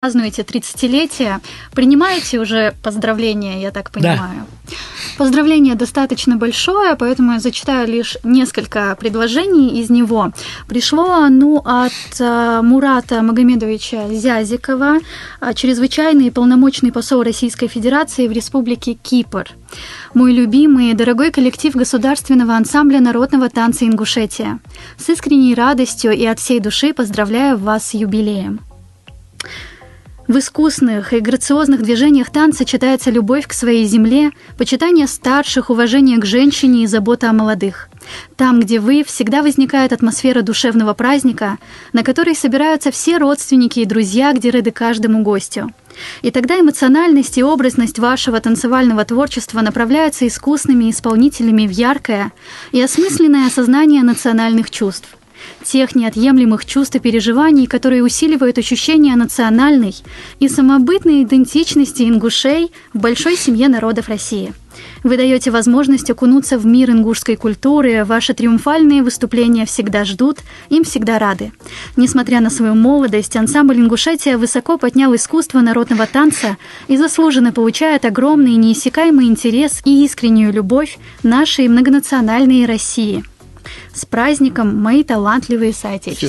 празднуете 30-летие, принимаете уже поздравления, я так понимаю? Да. Поздравление достаточно большое, поэтому я зачитаю лишь несколько предложений из него. Пришло оно от Мурата Магомедовича Зязикова, чрезвычайный и полномочный посол Российской Федерации в Республике Кипр. Мой любимый и дорогой коллектив Государственного ансамбля народного танца Ингушетия. С искренней радостью и от всей души поздравляю вас с юбилеем. В искусных и грациозных движениях танца читается любовь к своей земле, почитание старших, уважение к женщине и забота о молодых. Там, где вы, всегда возникает атмосфера душевного праздника, на которой собираются все родственники и друзья, где рады каждому гостю. И тогда эмоциональность и образность вашего танцевального творчества направляются искусными исполнителями в яркое и осмысленное осознание национальных чувств. Тех неотъемлемых чувств и переживаний, которые усиливают ощущение национальной и самобытной идентичности ингушей в большой семье народов России. Вы даете возможность окунуться в мир ингушской культуры, ваши триумфальные выступления всегда ждут, им всегда рады. Несмотря на свою молодость, ансамбль Ингушетия высоко поднял искусство народного танца и заслуженно получает огромный неиссякаемый интерес и искреннюю любовь нашей многонациональной России. С праздником, мои талантливые соотечественники!